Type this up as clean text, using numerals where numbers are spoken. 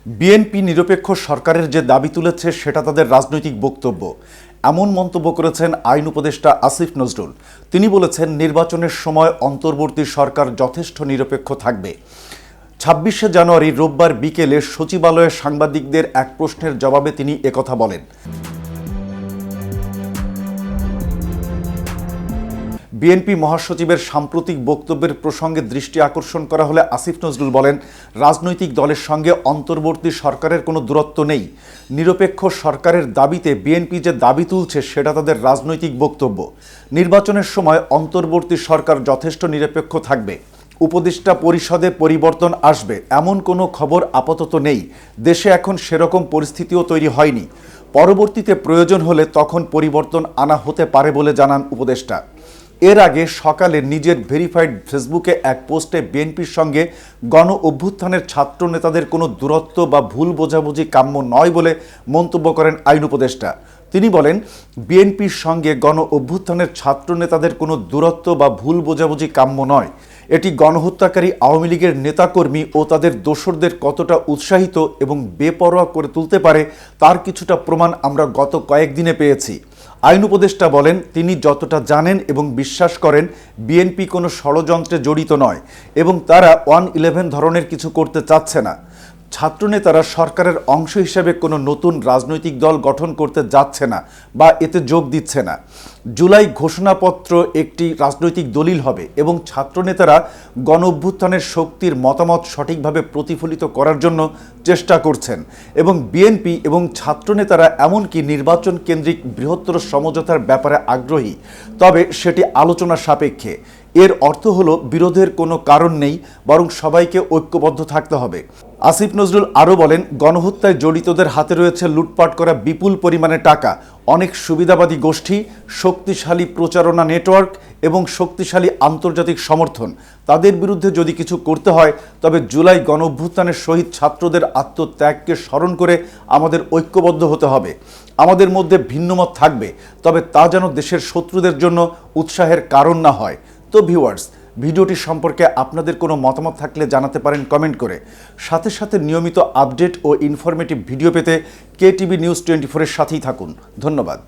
BNP নিরপেক্ষ সরকারের যে দাবি তুলেছে সেটা তাদের রাজনৈতিক বক্তব্য, এমন মন্তব্য করেছেন আইন উপদেষ্টা আসিফ নজরুল। তিনি বলেছেন, নির্বাচনের সময় অন্তর্বর্তী সরকার যথেষ্ট নিরপেক্ষ থাকবে। ২৬শে জানুয়ারি রোববার বিকেলে সচিবালয়ে সাংবাদিকদের এক প্রশ্নের জবাবে তিনি একথা বলেন। বিএনপি মহাসচিবের সাম্প্রতিক বক্তব্যের প্রসঙ্গে দৃষ্টি আকর্ষণ করা হলে আসিফ নজরুল বলেন, রাজনৈতিক দলের সঙ্গে অন্তর্বর্তী সরকারের কোনো দূরত্ব নেই। নিরপেক্ষ সরকারের দাবিতে বিএনপি যে দাবি তুলছে সেটা তাদের রাজনৈতিক বক্তব্য। নির্বাচনের সময় অন্তর্বর্তী সরকার যথেষ্ট নিরপেক্ষ থাকবে। উপদেষ্টা পরিষদে পরিবর্তন আসবে এমন কোনো খবর আপাতত নেই। দেশে এখন সেরকম পরিস্থিতিও তৈরি হয়নি। পরবর্তীতে প্রয়োজন হলে তখন পরিবর্তন আনা হতে পারে বলে জানান উপদেষ্টা। এর আগে সকালে নিজের ভেরিফাইড ফেসবুকে এক পোস্টে বিএনপির সঙ্গে গণ অভ্যুত্থানের ছাত্র নেতাদের কোনো দূরত্ব বা ভুল বোঝাবুঝি কাম্য নয় বলে মন্তব্য করেন আইন উপদেষ্টা। তিনি বলেন, বিএনপির সঙ্গে গণ অভ্যুত্থানের ছাত্র নেতাদের কোনো দূরত্ব বা ভুল বোঝাবুঝি কাম্য নয়। এটি গণহত্যাকারী আওয়ামী লীগের নেতাকর্মী ও তাদের দোসরদের কতটা উৎসাহিত এবং বেপরোয়া করে তুলতে পারে তার কিছুটা প্রমাণ আমরা গত কয়েকদিনে পেয়েছি। আইন উপদেষ্টা বলেন, তিনি যতটা জানেন এবং বিশ্বাস করেন বিএনপি কোনো ষড়যন্ত্রে জড়িত নয় এবং তারা 111 ধরনের কিছু করতে চাচ্ছে না। ছাত্রনেতারা সরকারের অংশ হিসেবে কোনো নতুন রাজনৈতিক দল গঠন করতে যাচ্ছে না বা এতে যোগ দিচ্ছে না। জুলাই ঘোষণাপত্র একটি রাজনৈতিক দলিল হবে এবং ছাত্রনেতারা গণ অভ্যুত্থানের শক্তির মতামত সঠিকভাবে প্রতিফলিত করার জন্য চেষ্টা করছেন এবং বিএনপি এবং ছাত্রনেতারা এমনকি নির্বাচন কেন্দ্রিক বৃহত্তর সমঝোতার ব্যাপারে আগ্রহী, তবে সেটি আলোচনা সাপেক্ষে। এর অর্থ হলো বিরোধের কোনো কারণ নেই, বরং সবাইকে ঐক্যবদ্ধ থাকতে হবে। আসিফ নজরুল আরও বলেন, গণহত্যায় জড়িতদের হাতে রয়েছে লুটপাট করা বিপুল পরিমাণে টাকা, অনেক সুবিধাবাদী গোষ্ঠী, শক্তিশালী প্রচারণা নেটওয়ার্ক এবং শক্তিশালী আন্তর্জাতিক সমর্থন। তাদের বিরুদ্ধে যদি কিছু করতে হয় তবে জুলাই গণ অভ্যুত্থানের শহীদ ছাত্রদের আত্মত্যাগকে স্মরণ করে আমাদের ঐক্যবদ্ধ হতে হবে। আমাদের মধ্যে ভিন্নমত থাকবে, তবে তা যেন দেশের শত্রুদের জন্য উৎসাহের কারণ না হয়। তো ভিউয়ার্স, ভিডিওটি সম্পর্কে আপনাদের কোনো মতামত থাকলে জানাতে পারেন কমেন্ট করে। সাথে সাথে নিয়মিত আপডেট ও ইনফরমেটিভ ভিডিও পেতে KTV News 24-এর সাথেই থাকুন। ধন্যবাদ।